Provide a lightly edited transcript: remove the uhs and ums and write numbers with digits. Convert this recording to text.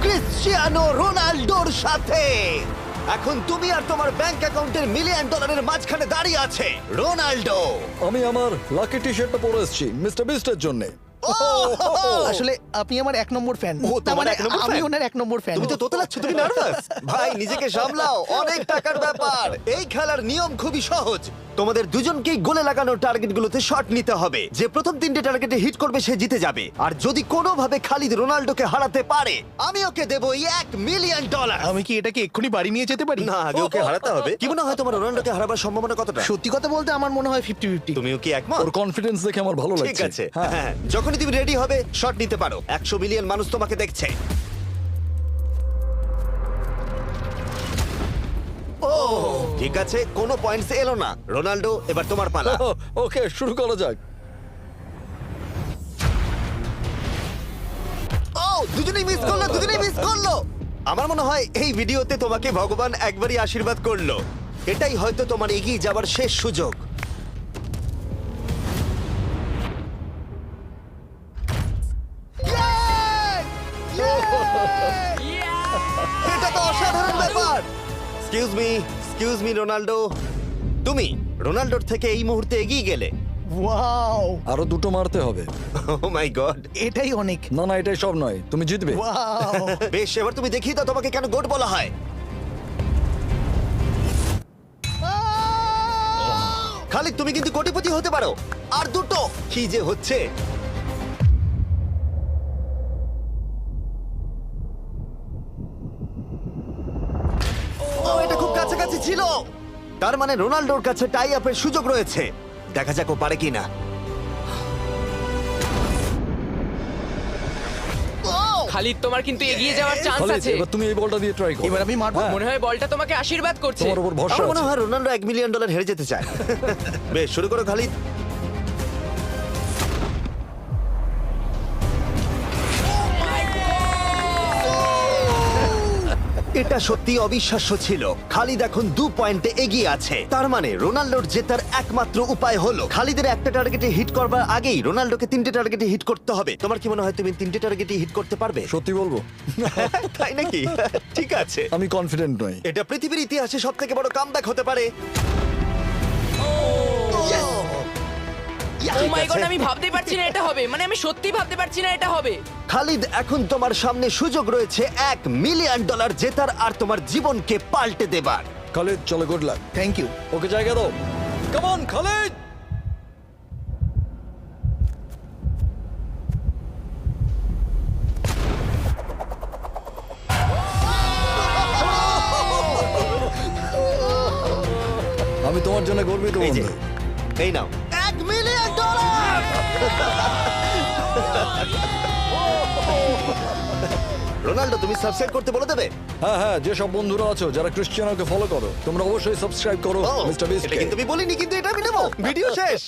Cristiano রোনাল্ডোর সাথে। এখন তুমি আর তোমার ব্যাংক অ্যাকাউন্টের মিলিয়ন ডলারের মাঝখানে দাঁড়িয়ে আছে রোনাল্ডো। আমি আমার লাকি টি শার্টটা পরে এসেছি মিস্টার বিস্টের জন্য। আসলে আপনি আমার 1 নম্বর ফ্যান। ও, তার তোমার মানে এক নম্বর আমি fan? ওনার 1 নম্বর ফ্যান। তুমি তো তোতলাচ্ছ, তুমি নার্ভাস। ভাই নিজেকে সামলাও, অনেক টাকার ব্যাপার। এই খেলার নিয়ম খুবই সহজ। তোমাদের দুজনকেই গোলে লাগানো টার্গেটগুলোতে শট নিতে হবে। যে প্রথম 3টে টার্গেটে হিট করবে সে জিতে যাবে। আর যদি কোনোভাবে খালিদ রোনাল্ডোকে হারাতে পারে আমি ওকে দেবো $1,000,000। আমি কি এটাকে এক্ষুনি বাড়ি নিয়ে যেতে পারি? না, আগে ওকে হারাতে হবে। কি মনে হয় তোমার রোনাল্ডোকে হারাবার সম্ভাবনা কতটা? সত্যি কথা বলতে আমার মনে হয় 50-50। তুমিও কি একমত? ওর কনফিডেন্স দেখে আমার ভালো লাগছে। ঠিক আছে, হ্যাঁ, যখনই তুমি রেডি হবে শট নিতে পারো। 100 মিলিয়ন মানুষ তোমাকে দেখছে। ও ঠিক আছে, কোনো পয়েন্টস এলো না। রোনাল্ডো, এবার তোমার পালা। ওকে শুরু করা যাক। ও দুজনেই মিস করলো, দুজনেই মিস করলো। আমার মনে হয় এই ভিডিওতে তোমাকে ভগবান একবারই আশীর্বাদ করলো। এটাই হয়তো তোমার এগিয়ে যাবার শেষ সুযোগ। এটা তো অসাধারণ ব্যাপার। এক্সকিউজ মি রোনাল্ডো, তুমি রোনাল্ডোর থেকে এই মুহূর্তে এগিয়ে গেলে। ওয়াও, আরো দুটো মারতে হবে। ও মাই গড। এটাই অনেক। না না, এটাই সব নয়, তুমি জিতবে। ওয়াও, বেশ, এবার তুমি দেখিয়ে দাও তোমাকে কেন গোট বলা হয়। খালিদ, তুমি কিন্তু কোটিপতি হতে পারো। আর দুটো। কি যে হচ্ছে। ও এটা খুব কাছাকাছি ছিল। তার মানে রোনাল্ডোর কাছে টাই আপের সুযোগ রয়েছে। দেখা যাক ও পারে কিনা। খালিদ, তোমার কিন্তু এগিয়ে যাওয়ার চান্স খালিদ, আছে। এবার তুমি এই বলটা দিয়ে ট্রাই করো। এবার আমি মারবো। হ্যাঁ, মনে হয় বলটা তোমাকে আশীর্বাদ করছে। তোমার উপর ভরসা আমার মনে আছে। হয় রোনাল্ডো $1,000,000 হেরে যেতে চায়। বেশ, শুরু করো খালিদ। এটা সত্যি অবিশ্বাস্য ছিল। খালিদ এখন 2 পয়েন্টে এগিয়ে আছে। তার মানে রোনাল্ডোর জেতার একমাত্র উপায় হলো খালিদের একটা টার্গেটে হিট করবার আগেই রোনাল্ডোকে 3টে টার্গেটে হিট করতে হবে। তোমার কি মনে হয় তুমি 3টে টার্গেটে হিট করতে পারবে? সত্যি বলবো, তাই নাকি? ঠিক আছে। আমি কনফিডেন্ট নই। এটা পৃথিবীর ইতিহাসে সবথেকে বড় কামব্যাক হতে পারে। ও মাই গড, আমি ভাবতেই পারছি না এটা হবে। মানে আমি সত্যি ভাবতে পারছি না এটা হবে। খালিদ, এখন তোমার সামনে সুযোগ রয়েছে $1,000,000 জেতার আর তোমার জীবনকে পাল্টে দেবার। খালিদ চলো, good luck. Thank you. Okay জায়গা দাও। Come on Khalid. আমি তোমার জন্য গর্বিত এই যে, বন্ধু। এই নাও $1,000,000। রোনাল্ডো, তুমি সাবস্ক্রাইব করতে বলে দেবে? হ্যাঁ হ্যাঁ, যে সব বন্ধুরা আছো যারা ক্রিশ্চিয়ানোকে ফলো করো, তোমরা অবশ্যই সাবস্ক্রাইব করো ও, মিস্টার বিস্ট। এটা কিন্তু আমি বলিনি, কিন্তু এটা আমি নেবো। ভিডিও শেষ।